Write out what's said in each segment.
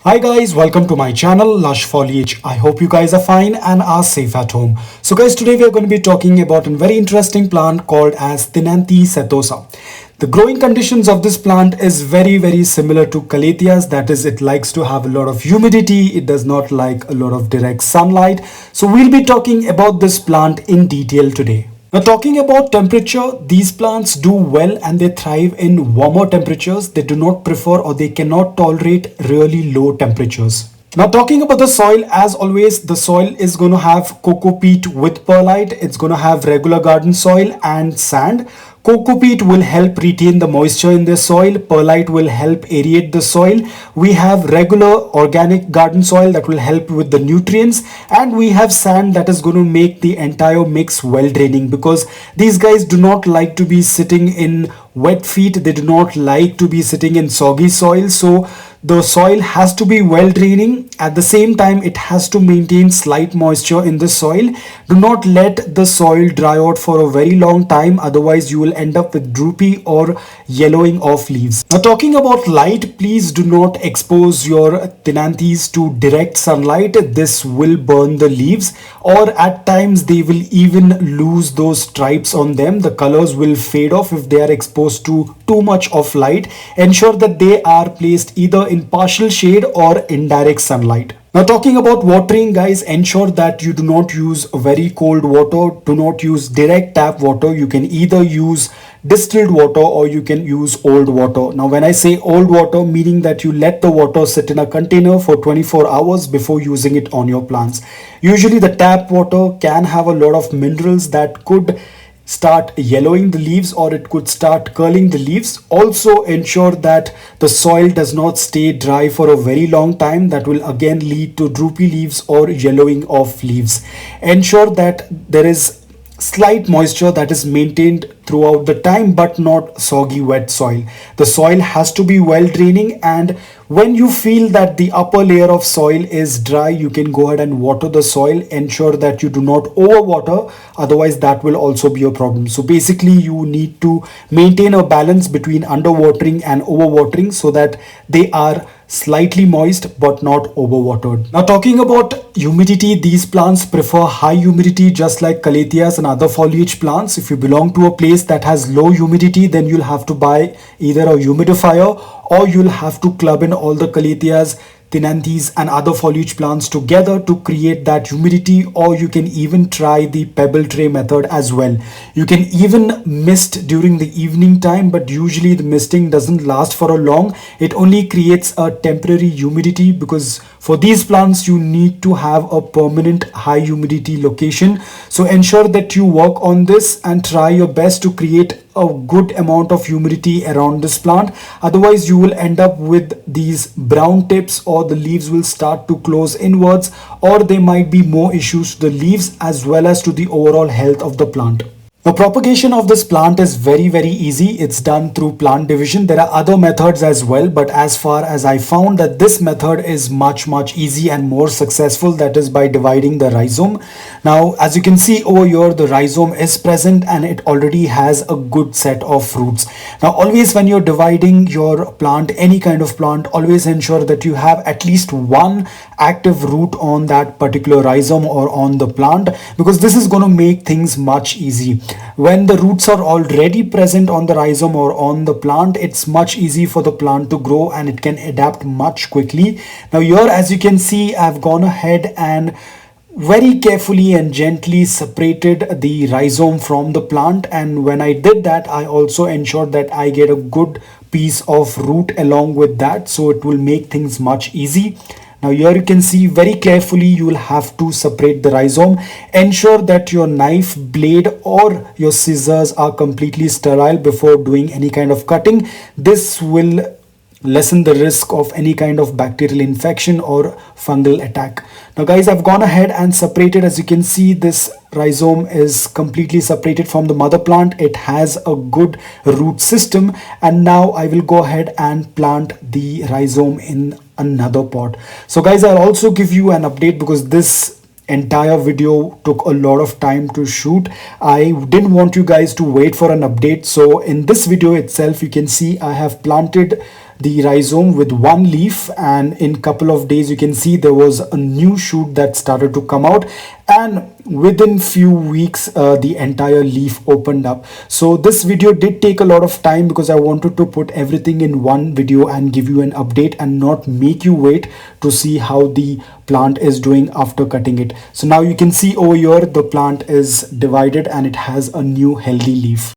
Hi guys, welcome to my channel Lush Foliage. I hope you guys are fine and are safe at home. So guys, today we are going to be talking about a very interesting plant called as Ctenanthe Setosa. The growing conditions of this plant is very similar to Calathea's, that is, it likes to have a lot of humidity, it does not like a lot of direct sunlight. So we'll be talking about this plant in detail today. Now talking about temperature, these plants do well and they thrive in warmer temperatures. They do not prefer or they cannot tolerate really low temperatures. Now talking about the soil, as always, the soil is going to have coco peat with perlite. It's going to have regular garden soil and sand. Coco peat will help retain the moisture in the soil. Perlite will help aerate the soil. We have regular organic garden soil that will help with the nutrients, and we have sand that is going to make the entire mix well draining, because these guys do not like to be sitting in wet feet. They do not like to be sitting in soggy soil. So the soil has to be well draining. At the same time, it has to maintain slight moisture in the soil. Do not let the soil dry out for a very long time, otherwise you will end up with droopy or yellowing of leaves. Now talking about light, please do not expose your Ctenanthes to direct sunlight. This will burn the leaves, or at times they will even lose those stripes on them. The colors will fade off if they are exposed to too much of light. Ensure that they are placed either in partial shade or indirect sunlight. Now talking about watering, guys, ensure that you do not use very cold water. Do not use direct tap water. You can either use distilled water or you can use old water. Now when I say old water, meaning that you let the water sit in a container for 24 hours before using it on your plants. Usually the tap water can have a lot of minerals that could start yellowing the leaves, or it could start curling the leaves. Also ensure that the soil does not stay dry for a very long time. That will again lead to droopy leaves or yellowing of leaves. Ensure that there is slight moisture that is maintained throughout the time, but not soggy wet soil. The soil has to be well draining, and when you feel that the upper layer of soil is dry, you can go ahead and water the soil. Ensure that you do not overwater, otherwise that will also be a problem. So basically you need to maintain a balance between underwatering and overwatering so that they are slightly moist but not overwatered. Now talking about humidity, these plants prefer high humidity just like Calatheas and other foliage plants. If you belong to a place that has low humidity, then you'll have to buy either a humidifier, or you'll have to club in all the Calatheas, Ctenanthes and other foliage plants together to create that humidity. Or you can even try the pebble tray method as well. You can even mist during the evening time, but usually the misting doesn't last for a long. It only creates a temporary humidity, because for these plants you need to have a permanent high humidity location. So ensure that you work on this and try your best to create a good amount of humidity around this plant. Otherwise you will end up with these brown tips, or the leaves will start to close inwards, or there might be more issues to the leaves as well as to the overall health of the plant. The propagation of this plant is very easy. It's done through plant division. There are other methods as well, but as far as I found that this method is much easy and more successful, that is by dividing the rhizome. Now as you can see over here, the rhizome is present and it already has a good set of roots. Now always when you're dividing your plant, any kind of plant, always ensure that you have at least one active root on that particular rhizome or on the plant, because this is going to make things much easy. When the roots are already present on the rhizome or on the plant, it's much easy for the plant to grow and it can adapt much quickly. Now here, as you can see, I've gone ahead and very carefully and gently separated the rhizome from the plant, and when I did that, I also ensured that I get a good piece of root along with that, so it will make things much easy. Now here you can see very carefully you will have to separate the rhizome. Ensure that your knife blade or your scissors are completely sterile before doing any kind of cutting. This will lessen the risk of any kind of bacterial infection or fungal attack. Now guys, I've gone ahead and separated. As you can see, this rhizome is completely separated from the mother plant. It has a good root system, and now I will go ahead and plant the rhizome in another pot. So guys, I'll also give you an update, because this entire video took a lot of time to shoot. I didn't want you guys to wait for an update. So in this video itself, you can see I have planted the rhizome with one leaf, and in couple of days you can see there was a new shoot that started to come out, and within few weeks the entire leaf opened up. So this video did take a lot of time because I wanted to put everything in one video and give you an update and not make you wait to see how the plant is doing after cutting it. So now you can see over here the plant is divided and it has a new healthy leaf.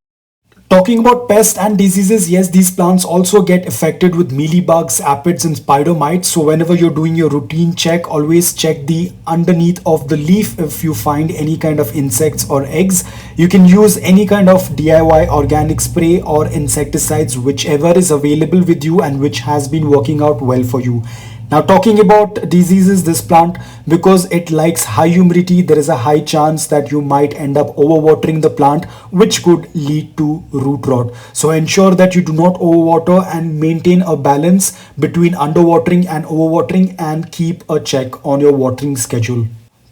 Talking about pests and diseases, yes, these plants also get affected with mealybugs, aphids and spider mites. So whenever you're doing your routine check, always check the underneath of the leaf if you find any kind of insects or eggs. You can use any kind of DIY organic spray or insecticides, whichever is available with you and which has been working out well for you. Now talking about diseases, this plant, because it likes high humidity, there is a high chance that you might end up overwatering the plant, which could lead to root rot. So ensure that you do not overwater and maintain a balance between underwatering and overwatering, and keep a check on your watering schedule.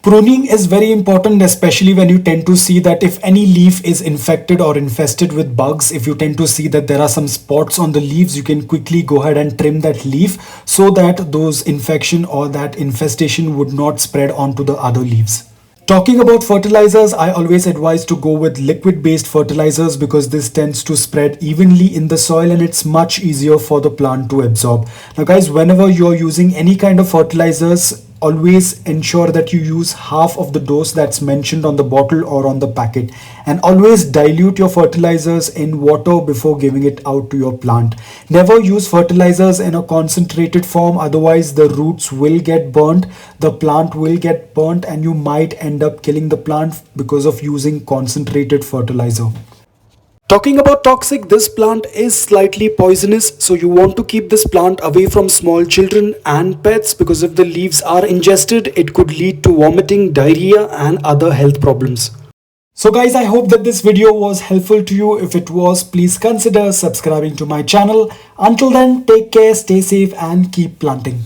Pruning is very important, especially when you tend to see that if any leaf is infected or infested with bugs, if you tend to see that there are some spots on the leaves, you can quickly go ahead and trim that leaf so that those infection or that infestation would not spread onto the other leaves. Talking about fertilizers, I always advise to go with liquid based fertilizers because this tends to spread evenly in the soil and it's much easier for the plant to absorb. Now guys, whenever you're using any kind of fertilizers, always ensure that you use half of the dose that's mentioned on the bottle or on the packet, and always dilute your fertilizers in water before giving it out to your plant. Never use fertilizers in a concentrated form, otherwise the roots will get burnt, the plant will get burnt, and you might end up killing the plant because of using concentrated fertilizer. Talking about toxic, this plant is slightly poisonous, so you want to keep this plant away from small children and pets because if the leaves are ingested, it could lead to vomiting, diarrhea and other health problems. So guys, I hope that this video was helpful to you. If it was, please consider subscribing to my channel. Until then, take care, stay safe and keep planting.